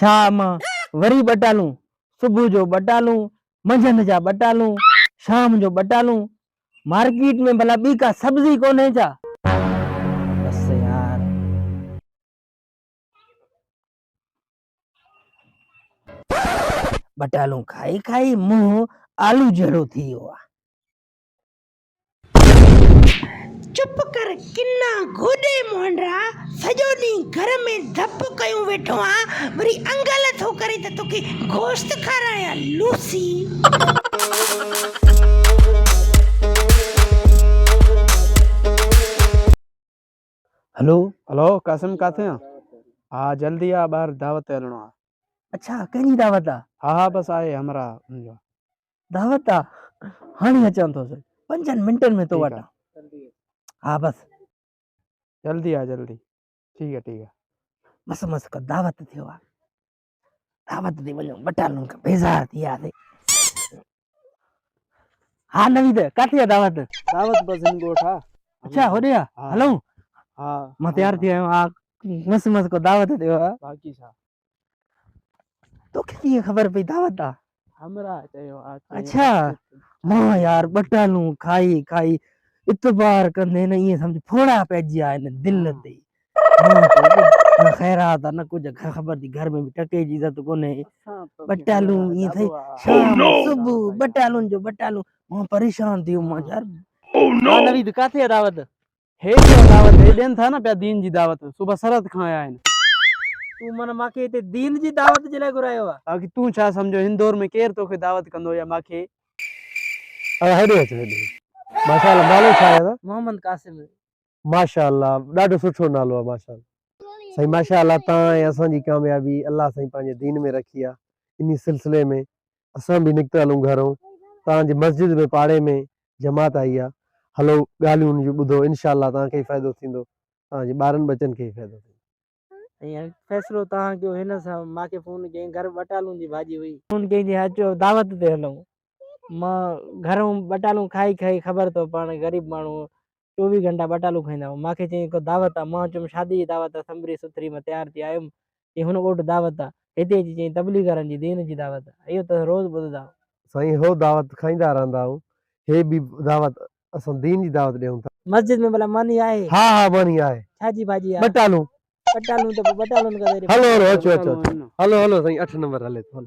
शाम वरी बटालूं, सुबह जो बटालूं, मंझंदि जा बटालूं, शाम जो बटालूं। मार्केट में भला ॿी का सब्जी कोन्हे छा? बस यार। बटालूं खाई खाई मुंह आलू जहिड़ो थी वियो आहे। चुप कर किन्ना गोॾे मोहनरा, सॼो ॾींहुं घर में धप कयूं वेठो आ, वरी अंगल थो करे त तोखे गोश्त खारायां लूसी। हेलो हेलो कासिम काथे हैं? हाँ जल्दी आ, बाहर दावत ते हलणो आहे। अच्छा कहिड़ी दावत आहे? हाँ हाँ बस आए हमरा हुनजो। दावत आहे हाणे अचां थो 5 मिंटनि में तो ठीक वटां। हाँ बस जल्दी आ जल्दी। ठीक है। मस मस का दावत थियो आहे। दावत ते वञूं बटालूं खां बेज़ार थी वियासीं। हाँ नवीद काथे आहे दावत? दावत बस इन गोठा। अच्छा होॾे आहे। हाँ हलूं हाँ मां तयार थी आहियो हा। मस मस को दावत थियो आहे। बाकी छा तोखे कीअं ख़बर पई दावत आहे? हमरा चयो आ। अच्छा मां यार बटालूं खाई खाई इतबार कंदे न ईअं सम्झ फोड़ा पइजी विया आहिनि दिलि ते। मां चयो न ख़ैरात आहे न कुझु ख़बर थी घर में बि टके जी इज़त कोन्हे। बटालूं ईअं थई शाम सुबुह बटालुनि जो बटालूं। मां परेशान थी वियुमि यार। हाँ नवीद काथे आहे दावत? हे जो दावत हे ॾियनि था न पिया दीन जी दावत, सुबह सरहद खां आया आहिनि। तूं मन मांखे हिते दीन जी दावत जे लाइ घुरायो आहे? बाक़ी तूं छा सम्झो इंदौर में केरु तोखे दावत कंदो या मांखे? हेॾे अच हेॾे। माशाअल्लाह नालो छा आहे? मोहम्मद कासिम। माशाअल्लाह ॾाढो सुठो नालो आहे माशाअल्लाह। साईं माशाअल्लाह तव्हां ऐं असांजी कामयाबी अलाह साईं पंहिंजे दीन में रखी आहे। इन सिलसिले में असां बि निकिता हलूं घरों। तव्हांजी मस्जिद में पाड़े में जमात आई आहे। हलो ॻाल्हियूं उन जूं ॿुधो इनशाअल्लाह तव्हांखे ई फ़ाइदो थींदो, तव्हांजे ॿारनि बचनि खे ई फ़ाइदो थींदो। ऐं फ़ैसिलो तव्हां कयो हिन सां। मूंखे फ़ोन कयईं घर बटालूं जी भाॼी हुई। फ़ोन कयईं अचो दावत ते हलूं। मां घरों बटालूं खाई खाई ख़बर अथव पाण ग़रीब माण्हू 24 घंटा बटालूं खाईंदा आहियूं। मूंखे चयईं को दावत आहे। मां चयुमि शादी जी दावत आहे संभरी सुथरी। मां तयारु थी आयुमि चयईं हुन ॻोठ दावत आहे। हिते अची चयईं तबलीगरनि जी दीन जी दावत आहे। इहो त रोज़ु ॿुधंदा आहियो। साईं हो दावत खाईंदा रहंदा आहियूं। हे बि दावत असां दीन जी दावत ॾियूं था। मस्जिद में भला मानी आहे? हा हा मणी आहे। छा जी भाॼी आहे? बटालूं। बटालूं त पोइ बटालुनि खां हलो हलो अचो अचो अचो। हलो हलो साईं 8 नंबर हले थो।